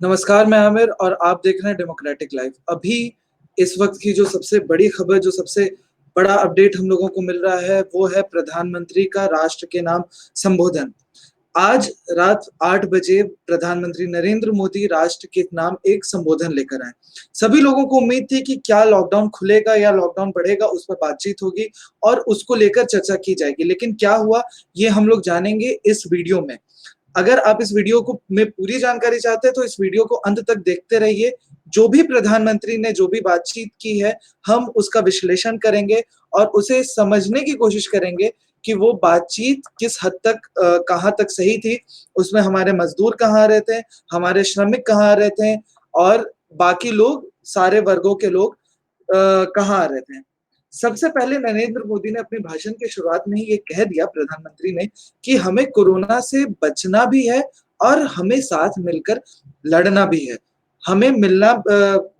नमस्कार, मैं आमिर और आप देख रहे हैं डेमोक्रेटिक लाइव। अभी इस वक़्त की जो सबसे बड़ी खबर, जो सबसे बड़ा अपडेट हम लोगों को मिल रहा है, वो है प्रधानमंत्री का राष्ट्र के नाम संबोधन। आज रात 8 बजे प्रधानमंत्री नरेंद्र मोदी राष्ट्र के नाम एक संबोधन लेकर आए। सभी लोगों को उम्मीद थी कि क्या लॉकडाउन खुलेगा या लॉकडाउन बढ़ेगा, उस पर बातचीत होगी और उसको लेकर चर्चा की जाएगी। लेकिन क्या हुआ, ये हम लोग जानेंगे इस वीडियो में। अगर आप इस वीडियो को में पूरी जानकारी चाहते हैं तो इस वीडियो को अंत तक देखते रहिए। जो भी प्रधानमंत्री ने जो भी बातचीत की है, हम उसका विश्लेषण करेंगे और उसे समझने की कोशिश करेंगे कि वो बातचीत किस हद तक कहाँ तक सही थी, उसमें हमारे मज़दूर कहाँ आ रहे थे, हमारे श्रमिक कहाँ आ रहे थे और बाकी लोग, सारे वर्गों के लोग कहाँ आ रहे थे। सबसे पहले नरेंद्र मोदी ने अपने भाषण की शुरुआत में ही ये कह दिया, प्रधानमंत्री ने, कि हमें कोरोना से बचना भी है और हमें साथ मिलकर लड़ना भी है। हमें मिलना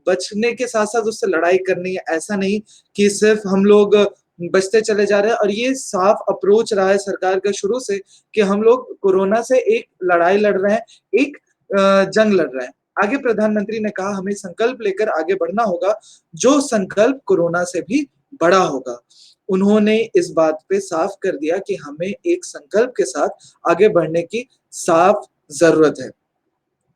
बचने के साथ-साथ उससे लड़ाई करनी है। ऐसा नहीं कि सिर्फ हम लोग बचते चले जा रहे हैं और ये साफ अप्रोच रहा है सरकार का शुरू से कि हम लोग कोरोना से एक लड़ाई लड़ रहे हैं, एक जंग लड़ रहे हैं। आगे प्रधानमंत्री ने कहा, हमें संकल्प लेकर आगे बढ़ना होगा, जो संकल्प कोरोना से भी बड़ा होगा। उन्होंने इस बात पे साफ कर दिया कि हमें एक संकल्प के साथ आगे बढ़ने की साफ ज़रूरत है।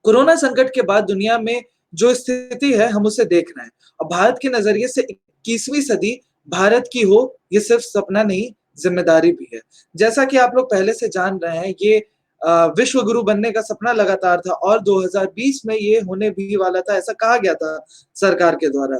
कोरोना संकट के बाद दुनिया में जो स्थिति है, हम उसे देख रहे हैं। और भारत के नज़रिए से 21वीं सदी भारत की हो, ये सिर्फ सपना नहीं, ज़िम्मेदारी भी है। जैसा कि आप लोग पहले से जान रहे हैं, ये विश्व गुरु बनने का सपना लगातार था और 2020 में ये होने भी वाला था, ऐसा कहा गया था सरकार के द्वारा।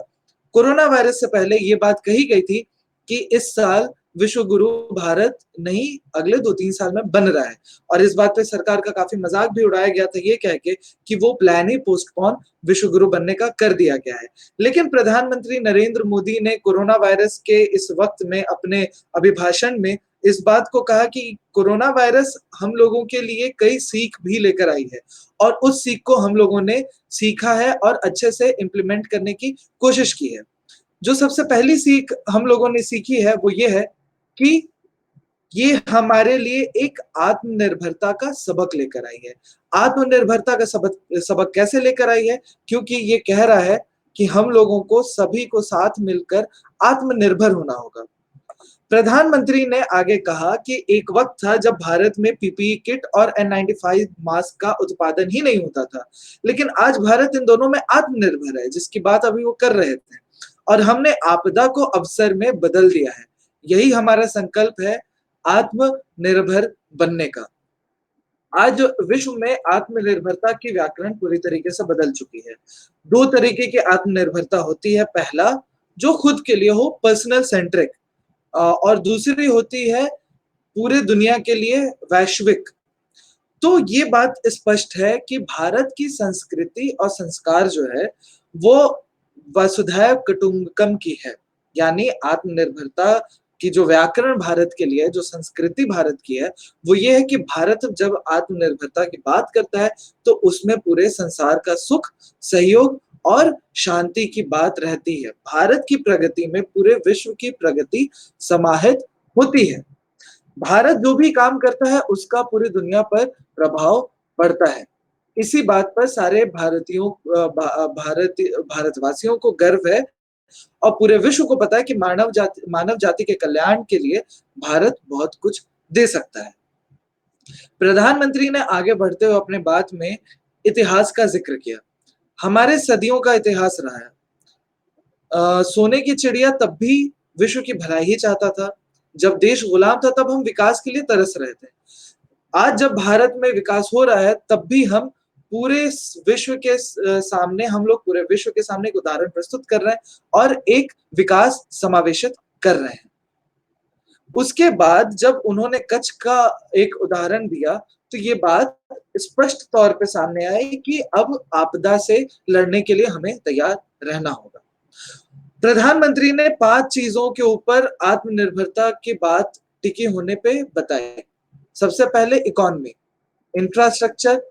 कोरोना वायरस से पहले ये बात कही गई थी कि इस साल विश्व गुरु भारत नहीं, अगले 2-3 साल में बन रहा है और इस बात पे सरकार का काफ़ी मज़ाक भी उड़ाया गया था ये कह के कि वो प्लान ही पोस्टपोन विश्व गुरु बनने का कर दिया गया है। लेकिन प्रधानमंत्री नरेंद्र मोदी ने कोरोना वायरस के इस वक़्त में अपने अभिभाषण में इस बात को कहा कि कोरोना वायरस हम लोगों के लिए कई सीख भी लेकर आई है और उस सीख को हम लोगों ने सीखा है और अच्छे से इम्प्लीमेंट करने की कोशिश की है। जो सबसे पहली सीख हम लोगों ने सीखी है, वो ये है कि ये हमारे लिए एक आत्मनिर्भरता का सबक लेकर आई है। आत्मनिर्भरता का सबक सबक कैसे लेकर आई है? क्योंकि ये कह रहा है कि हम लोगों को सभी को साथ मिलकर आत्मनिर्भर होना होगा। प्रधानमंत्री ने आगे कहा कि एक वक़्त था जब भारत में पीपीई किट और N95 मास्क का उत्पादन ही नहीं होता था। लेकिन आज भारत इन दोनों में आत्मनिर्भर है, जिसकी बात अभी वो कर रहे थे। और हमने आपदा को अवसर में बदल दिया है। यही हमारा संकल्प है, आत्मनिर्भर बनने का। आज विश्व में आत्मनिर्भरता की व्याकरण पूरी तरीके से बदल चुकी है। 2 तरीके की आत्मनिर्भरता होती है, पहला जो खुद के लिए हो, पर्सनल सेंट्रिक, और दूसरी होती है पूरे दुनिया के लिए वैश्विक। तो ये बात स्पष्ट है कि भारत की संस्कृति और संस्कार जो है, वो वसुधैव कुटुम्बकम की है। यानी आत्मनिर्भरता की जो व्याकरण भारत के लिए है, जो संस्कृति भारत की है, वो ये है कि भारत जब आत्मनिर्भरता की बात करता है, तो उसमें पूरे संसार का सुख, सहयोग और शांति की बात रहती है। भारत की प्रगति में पूरे विश्व की प्रगति समाहित होती है। भारत जो भी काम करता है, उसका पूरी दुनिया पर प्रभाव पड़ता है। इसी बात पर सारे भारतीयों भारतवासियों को गर्व है और पूरे विश्व को पता है कि मानव जाति के कल्याण के लिए भारत बहुत कुछ दे सकता है। प्रधानमंत्री ने आगे बढ़ते हुए अपने बात में इतिहास का ज़िक्र किया। हमारे सदियों का इतिहास रहा है। सोने की चिड़िया तब भी विश्व की भलाई ही चाहता था। जब देश गुलाम था, तब हम विकास के लिए तरस रहे थे। आज जब भारत में विकास हो रहा है, तब भी हम पूरे विश्व के सामने, हम लोग पूरे विश्व के सामने एक उदाहरण प्रस्तुत कर रहे हैं और एक विकास समावेशित कर रहे हैं। उसके बाद जब उन्होंने कच्छ का एक उदाहरण दिया, तो ये बात स्पष्ट तौर पे सामने आई कि अब आपदा से लड़ने के लिए हमें तैयार रहना होगा। प्रधानमंत्री ने 5 चीज़ों के ऊपर आत्मनिर्भरता की बात टिके होने पे बताई। सबसे पहले इकोनॉमी, इंफ्रास्ट्रक्चर,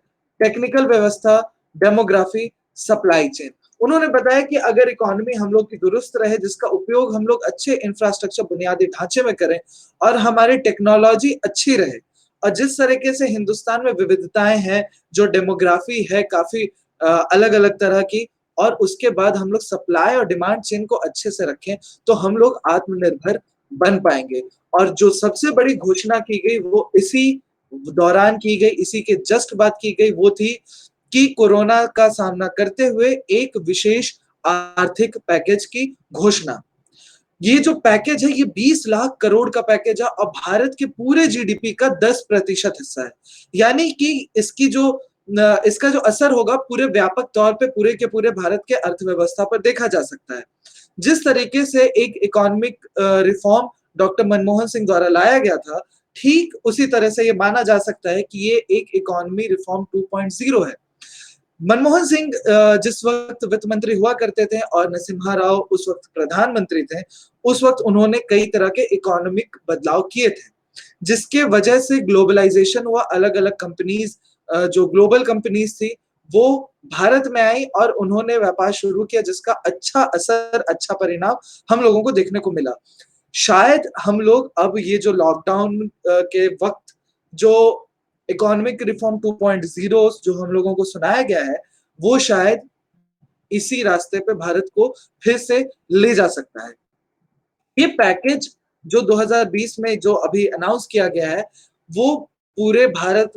टेक्निकल व्यवस्था, डेमोग्राफी, सप्लाई चेन। उन्होंने बताया कि अगर इकोनॉमी हम लोग की दुरुस्त रहे, जिसका उपयोग हम लोग अच्छे इंफ्रास्ट्रक्चर बुनियादी ढांचे में करें और हमारी टेक्नोलॉजी अच्छी रहे और जिस तरीके से हिंदुस्तान में विविधताएँ हैं, जो डेमोग्राफी है, काफ़ी अलग-अलग तरह की, और उसके बाद हम लोग सप्लाई और डिमांड चेन को अच्छे से रखें, तो हम लोग आत्मनिर्भर बन पाएँगे। और जो सबसे बड़ी घोषणा की गई वो इसी दौरान की गई, इसी के जस्ट बाद की गई, वो थी कि कोरोना का सामना करते हुए एक विशेष आर्थिक पैकेज की घोषणा। ये जो पैकेज है, ये 20 लाख करोड़ का पैकेज है और भारत के पूरे जीडीपी का 10% हिस्सा है। यानी कि इसका जो असर होगा पूरे व्यापक तौर पे पूरे के पूरे भारत के अर्थव्यवस्था पर देखा जा सकता है। जिस तरीके से एक economic reform doctor Manmohan Singh द्वारा लाया गया था, ठीक उसी तरह से ये माना जा सकता है कि ये एक इकोनॉमी रिफॉर्म 2.0 है। मनमोहन सिंह जिस वक़्त वित्त मंत्री हुआ करते थे और नरसिम्हा राव उस वक़्त प्रधानमंत्री थे, उस वक़्त उन्होंने कई तरह के इकोनॉमिक बदलाव किए थे, जिसके वजह से ग्लोबलाइज़ेशन हुआ, अलग-अलग कंपनीज़ जो ग्लोबल कंपनीज़ थी, वो भारत में आई और उन्होंने व्यापार शुरू किया, जिसका अच्छा असर, अच्छा परिणाम हम लोगों को देखने को मिला। शायद हम लोग अब ये जो लॉकडाउन के वक़्त जो इकोनॉमिक रिफॉर्म 2.0 जो हम लोगों को सुनाया गया है, वो शायद इसी रास्ते पे भारत को फिर से ले जा सकता है। ये पैकेज जो 2020 में जो अभी अनाउंस किया गया है, वो पूरे भारत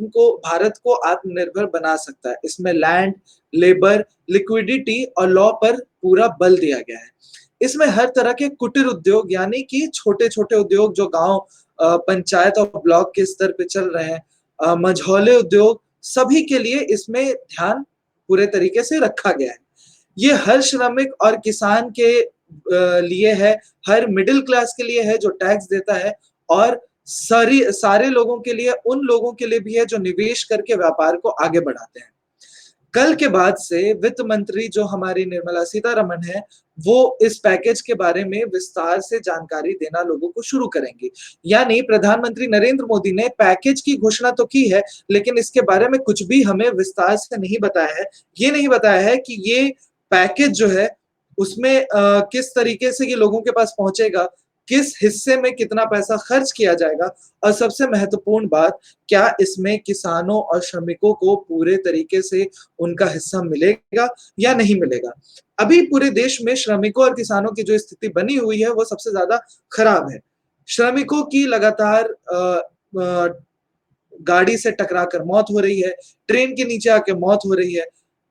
को आत्मनिर्भर बना सकता है। इसमें लैंड, लेबर, लिक्विडिटी और लॉ पर पूरा बल दिया गया है। इसमें हर तरह के कुटीर उद्योग यानी कि छोटे-छोटे उद्योग जो गाँव पंचायत और ब्लॉक के स्तर पे चल रहे हैं, मझौले उद्योग, सभी के लिए इसमें ध्यान पूरे तरीके से रखा गया है। ये हर श्रमिक और किसान के लिए है, हर मिडल क्लास के लिए है जो टैक्स देता है, और सारे लोगों के लिए, उन लोगों के लिए भी है जो निवेश करके व्यापार को आगे बढ़ाते हैं। कल के बाद से वित्त मंत्री जो हमारी निर्मला सीतारमण है, वो इस पैकेज के बारे में विस्तार से जानकारी देना लोगों को शुरू करेंगी। यानी प्रधानमंत्री नरेंद्र मोदी ने पैकेज की घोषणा तो की है, लेकिन इसके बारे में कुछ भी हमें विस्तार से नहीं बताया है। ये नहीं बताया है कि ये पैकेज जो है, उसमें किस तरीके से ये लोगों के पास पहुँचेगा, किस हिस्से में कितना पैसा खर्च किया जाएगा, और सबसे महत्वपूर्ण बात, क्या इसमें किसानों और श्रमिकों को पूरे तरीके से उनका हिस्सा मिलेगा या नहीं मिलेगा। अभी पूरे देश में श्रमिकों और किसानों की जो स्थिति बनी हुई है, वो सबसे ज़्यादा खराब है। श्रमिकों की लगातार अ, गाड़ी से टकरा कर मौत हो रही है, ट्रेन के नीचे आके मौत हो रही है।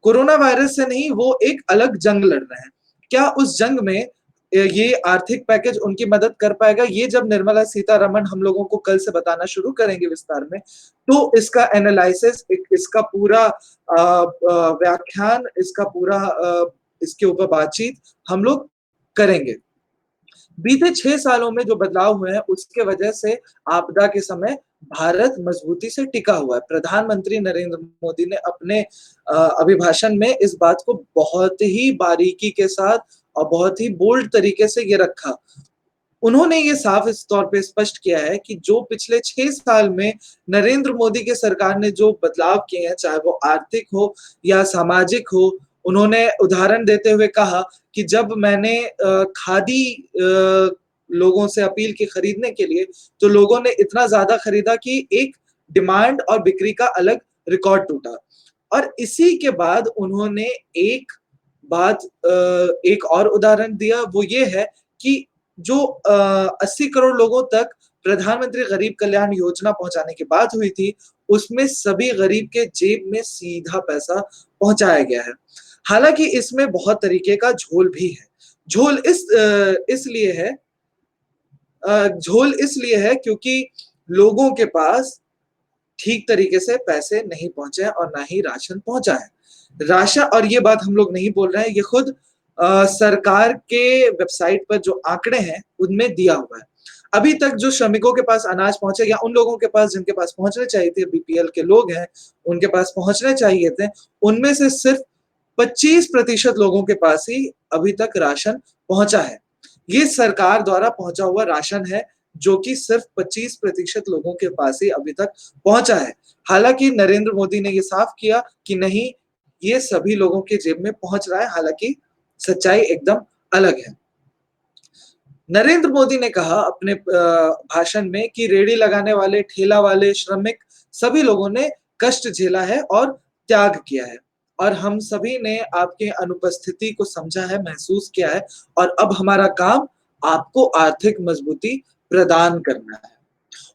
कोरोना वायरस से नहीं, वो एक अलग जंग लड़ रहे हैं। क्या उस जंग में ये आर्थिक पैकेज उनकी मदद कर पाएगा? ये जब निर्मला सीतारमण हम लोगों को कल से बताना शुरू करेंगे विस्तार में, तो इसका एनालिसिस, इसका पूरा व्याख्यान, इसका पूरा इसके ऊपर बातचीत हम लोग करेंगे। बीते 6 सालों में जो बदलाव हुए हैं, उसके वजह से आपदा के समय भारत मजबूती से टिका हुआ है। प्रधानमंत्री नरेंद्र मोदी ने अपने अभिभाषण में इस बात को बहुत ही बारीकी के साथ और बहुत ही बोल्ड तरीके से ये रखा। उन्होंने ये साफ इस तौर पे स्पष्ट किया है कि जो पिछले 6 साल में नरेंद्र मोदी की सरकार ने जो बदलाव किए हैं, चाहे वो आर्थिक हो या सामाजिक हो, उन्होंने उदाहरण देते हुए कहा कि जब मैंने खादी लोगों से अपील की खरीदने के लिए, तो लोगों ने इतना ज़्यादा खरीदा कि एक डिमांड और बिक्री का अलग रिकॉर्ड टूटा। और इसी के बाद उन्होंने एक एक और उदाहरण दिया, वो ये है कि जो 80 करोड़ लोगों तक प्रधानमंत्री गरीब कल्याण योजना पहुँचाने की बात हुई थी, उसमें सभी गरीब के जेब में सीधा पैसा पहुँचाया गया है। हालाँकि इसमें बहुत तरीके का झोल भी है। झोल इसलिए है झोल इसलिए है क्योंकि लोगों के पास ठीक तरीके से पैसे नहीं पहुँचे हैं और ना ही राशन पहुँचा है। राशन, और ये बात हम लोग नहीं बोल रहे हैं, ये खुद सरकार के वेबसाइट पर जो आंकड़े हैं, उनमें दिया हुआ है। अभी तक जो श्रमिकों के पास अनाज पहुँचे या उन लोगों के पास जिनके पास पहुँचने चाहिए थे, बीपीएल के लोग हैं, उनके पास पहुँचने चाहिए थे, उनमें से सिर्फ 25% लोगों के पास ही अभी तक राशन पहुँचा है। ये सरकार द्वारा पहुँचा हुआ राशन है, जो कि सिर्फ 25% लोगों के पास ही अभी तक पहुँचा है। हालाँकि नरेंद्र मोदी ने ये साफ किया कि नहीं, ये सभी लोगों के जेब में पहुँच रहा है, हालाँकि सच्चाई एकदम अलग है। नरेंद्र मोदी ने कहा अपने भाषण में कि रेहड़ी लगाने वाले, ठेला वाले, श्रमिक, सभी लोगों ने कष्ट झेला है और त्याग किया है। और हम सभी ने आपके अनुपस्थिति को समझा है, महसूस किया है और अब हमारा काम आपको आर्थिक मजबूती प्रदान करना है।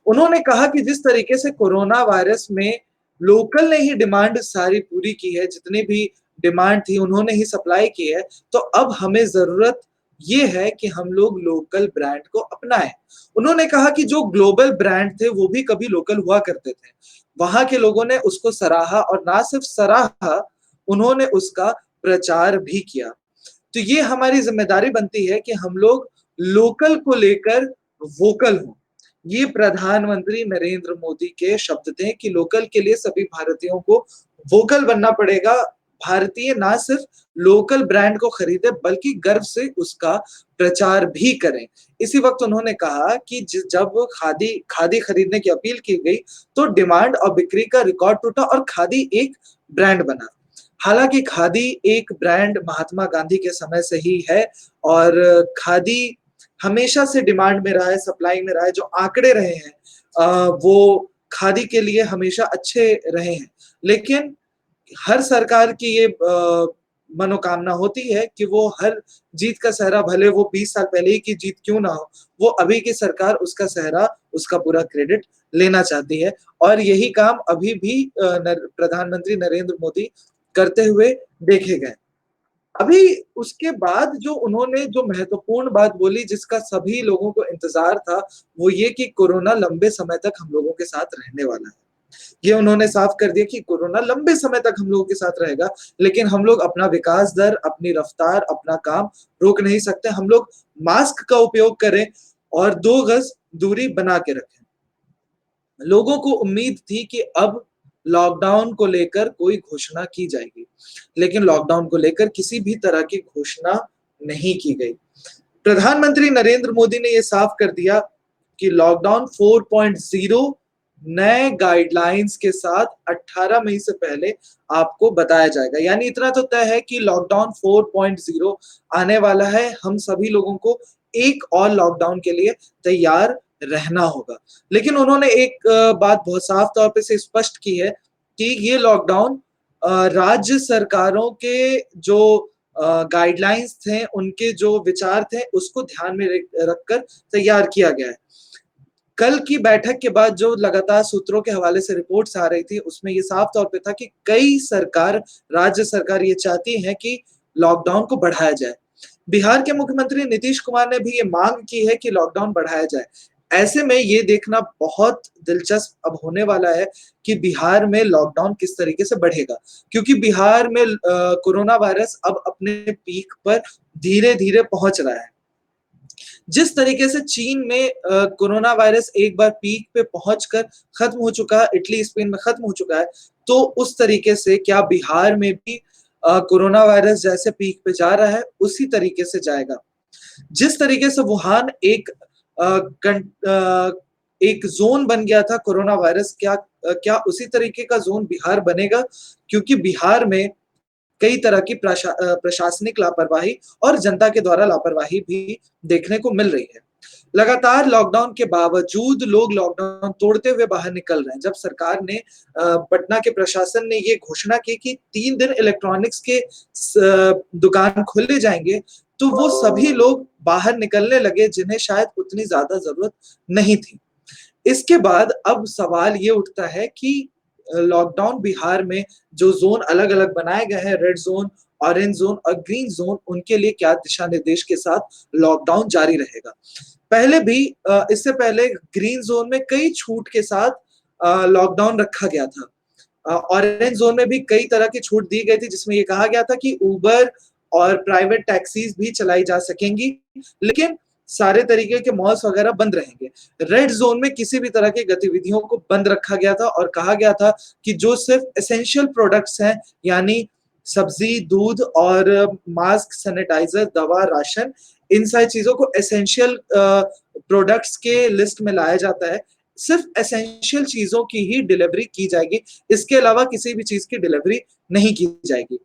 उन्होंने कहा कि जिस तरीके से कोरोना वायरस में लोकल ने ही डिमांड सारी पूरी की है, जितनी भी डिमांड थी उन्होंने ही सप्लाई की है, तो अब हमें ज़रूरत ये है कि हम लोग लोकल ब्रांड को अपनाएँ। उन्होंने कहा कि जो ग्लोबल ब्रांड थे वो भी कभी लोकल हुआ करते थे। वहाँ के लोगों ने उसको सराहा और ना सिर्फ सराहा, उन्होंने उसका प्रचार भी किया। तो ये हमारी ज़िम्मेदारी बनती है कि हम लोग लोकल को लेकर वोकल हों। ये प्रधानमंत्री नरेंद्र मोदी के शब्द थे कि लोकल के लिए सभी भारतीयों को वोकल बनना पड़ेगा। भारतीय ना सिर्फ लोकल ब्रांड को खरीदें बल्कि गर्व से उसका प्रचार भी करें। इसी वक़्त उन्होंने कहा कि जब खादी खादी खरीदने की अपील की गई, तो डिमांड और बिक्री का रिकॉर्ड टूटा और खादी एक ब्रांड बना। हालाँकि खादी एक ब्रांड महात्मा गांधी के समय से ही है और खादी हमेशा से डिमांड में रहा है, सप्लाई में रहा है, जो आंकड़े रहे हैं वो खादी के लिए हमेशा अच्छे रहे हैं। लेकिन हर सरकार की ये मनोकामना होती है कि वो हर जीत का सेहरा भले वो 20 साल पहले ही की जीत क्यों ना हो, वो अभी की सरकार उसका सेहरा, उसका पूरा क्रेडिट लेना चाहती है और यही काम अभी भी प्रधानमंत्री नरेंद्र मोदी करते हुए देखे गए। अभी उसके बाद जो उन्होंने जो महत्वपूर्ण बात बोली जिसका सभी लोगों को इंतज़ार था, वो ये कि कोरोना लंबे समय तक हम लोगों के साथ रहने वाला है। ये उन्होंने साफ कर दिया कि कोरोना लंबे समय तक हम लोगों के साथ रहेगा, लेकिन हम लोग अपना विकास दर, अपनी रफ्तार, अपना काम रोक नहीं सकते। हम लोग मास्क का उपयोग करें और 2 गज़ दूरी बना के रखें। लोगों को उम्मीद थी कि अब लॉकडाउन को लेकर कोई घोषणा की जाएगी, लेकिन लॉकडाउन को लेकर किसी भी तरह की घोषणा नहीं की गई। प्रधानमंत्री नरेंद्र मोदी ने ये साफ कर दिया कि लॉकडाउन 4.0 नए गाइडलाइंस के साथ 18 मई से पहले आपको बताया जाएगा। यानी इतना तो तय है कि लॉकडाउन 4.0 आने वाला है। हम सभी लोगों को एक और लॉकडाउन के लिए तैयार रहना होगा। लेकिन उन्होंने एक बात बहुत साफ तौर पे से स्पष्ट की है कि ये लॉकडाउन राज्य सरकारों के जो गाइडलाइंस थे, उनके जो विचार थे, उसको ध्यान में रखकर तैयार किया गया है। कल की बैठक के बाद जो लगातार सूत्रों के हवाले से रिपोर्ट्स आ रही थी, उसमें ये साफ तौर पे था कि कई राज्य सरकार ये चाहती हैं कि लॉकडाउन को बढ़ाया जाए। बिहार के मुख्यमंत्री नीतीश कुमार ने भी ये मांग की है कि लॉकडाउन बढ़ाया जाए। ऐसे में ये देखना बहुत दिलचस्प अब होने वाला है कि बिहार में लॉकडाउन किस तरीके से बढ़ेगा। क्योंकि बिहार में कोरोना वायरस अब अपने पीक पर धीरे-धीरे पहुँच रहा है। जिस तरीके से चीन में कोरोना वायरस एक बार पीक पे पहुंचकर खत्म हो चुका है, इटली, स्पेन में खत्म हो चुका है, तो उस तरीके से क्या बिहार में भी कोरोना वायरस जैसे पीक पे जा रहा है, उसी तरीके से जाएगा। जिस तरीके से वुहान एक ज़ोन बन गया था कोरोना वायरस, क्या उसी तरीके का ज़ोन बिहार बनेगा? क्योंकि बिहार में कई तरह की प्रशासनिक लापरवाही और जनता के द्वारा लापरवाही भी देखने को मिल रही है। लगातार लॉकडाउन के बावजूद लोग लॉकडाउन तोड़ते हुए बाहर निकल रहे हैं। जब सरकार ने पटना के प्रशासन ने ये घोषणा की कि 3 दिन इलेक्ट्रॉनिक्स के दुकान खोले जाएँगे, तो वो सभी लोग बाहर निकलने लगे जिन्हें शायद उतनी ज़्यादा ज़रूरत नहीं थी। इसके बाद अब सवाल ये उठता है कि लॉकडाउन बिहार में जो ज़ोन अलग-अलग बनाए गए हैं, रेड ज़ोन, ऑरेंज ज़ोन और ग्रीन ज़ोन, उनके लिए क्या दिशा-निर्देश के साथ लॉकडाउन जारी रहेगा। पहले भी इससे पहले ग्रीन ज़ोन में कई छूट के साथ लॉकडाउन रखा गया था। ऑरेंज ज़ोन में भी कई तरह की छूट दी गई थी, जिसमें ये कहा गया था कि उबर और प्राइवेट टैक्सीज़ भी चलाई जा सकेंगी, लेकिन सारे तरीके के मॉल्स वगैरह बंद रहेंगे। रेड ज़ोन में किसी भी तरह की गतिविधियों को बंद रखा गया था और कहा गया था कि जो सिर्फ़ एसेंशियल प्रोडक्ट्स हैं, यानी सब्ज़ी, दूध और मास्क, सैनिटाइज़र, दवा, राशन, इन सारी चीज़ों को एसेंशियल प्रोडक्ट्स के लिस्ट में लाया जाता है। सिर्फ़ एसेंशियल चीज़ों की ही डिलीवरी की जाएगी, इसके अलावा किसी भी चीज़ की डिलीवरी नहीं की जाएगी।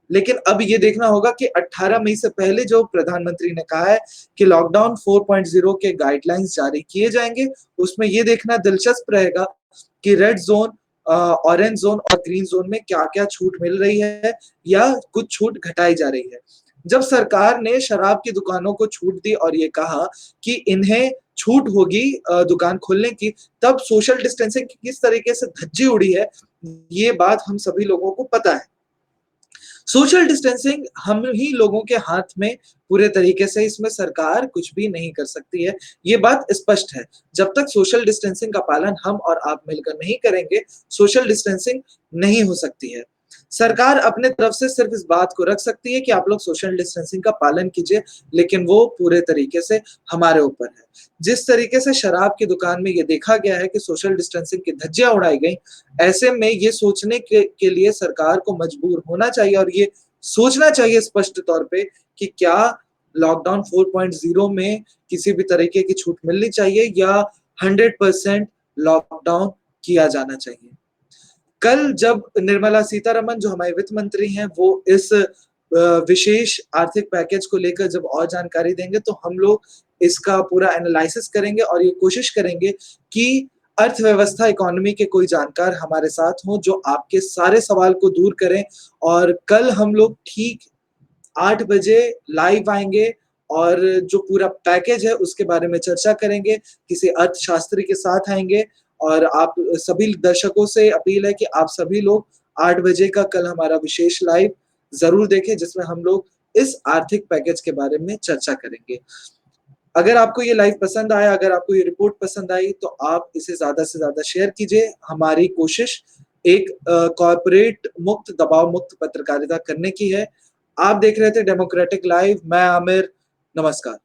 लेकिन अब ये देखना होगा कि 18 मई से पहले जो प्रधानमंत्री ने कहा है कि लॉकडाउन 4.0 के गाइडलाइंस जारी किए जाएँगे, उसमें ये देखना दिलचस्प रहेगा कि रेड ज़ोन ऑरेंज जोन और ग्रीन जोन में क्या-क्या छूट मिल रही है या कुछ छूट घटाई जा रही है। जब सरकार ने शराब की दुकानों को छूट दी और ये कहा कि इन्हें छूट होगी दुकान खोलने की, तब सोशल डिस्टेंसिंग की किस तरीके से धज्जी उड़ी है, ये बात हम सभी लोगों को पता है। सोशल डिस्टेंसिंग हम ही लोगों के हाथ में पूरे तरीके से, इसमें सरकार कुछ भी नहीं कर सकती है, ये बात स्पष्ट है। जब तक सोशल डिस्टेंसिंग का पालन हम और आप मिलकर नहीं करेंगे, सोशल डिस्टेंसिंग नहीं हो सकती है। सरकार अपने तरफ से सिर्फ इस बात को रख सकती है कि आप लोग सोशल डिस्टेंसिंग का पालन कीजिए, लेकिन वो पूरे तरीके से हमारे ऊपर है। जिस तरीके से शराब की दुकान में ये देखा गया है कि सोशल डिस्टेंसिंग की धज्जियाँ उड़ाई गई, ऐसे में ये सोचने के लिए सरकार को मजबूर होना चाहिए और ये सोचना चाहिए स्पष्ट तौर पे कि क्या लॉकडाउन 4.0 में किसी भी तरीके की छूट मिलनी चाहिए या 100% लॉकडाउन किया जाना चाहिए। कल जब निर्मला सीतारमण जो हमारे वित्त मंत्री हैं, वो इस विशेष आर्थिक पैकेज को लेकर जब और जानकारी देंगे, तो हम लोग इसका पूरा एनालिसिस करेंगे और ये कोशिश करेंगे कि अर्थव्यवस्था, इकोनॉमी के कोई जानकार हमारे साथ हों, जो आपके सारे सवाल को दूर करें और कल हम लोग ठीक 8 बजे लाइव आएँगे और जो पूरा पैकेज है उसके बारे में चर्चा करेंगे, किसी अर्थशास्त्री के साथ आएँगे और आप सभी दर्शकों से अपील है कि आप सभी लोग 8 बजे का कल हमारा विशेष लाइव ज़रूर देखें, जिसमें हम लोग इस आर्थिक पैकेज के बारे में चर्चा करेंगे। अगर आपको ये लाइव पसंद आया, अगर आपको ये रिपोर्ट पसंद आई, तो आप इसे ज़्यादा से ज़्यादा शेयर कीजिए। हमारी कोशिश एक कॉर्पोरेट मुक्त, दबाव मुक्त पत्रकारिता करने की है। आप देख रहे थे डेमोक्रेटिक लाइव, मैं आमिर, नमस्कार।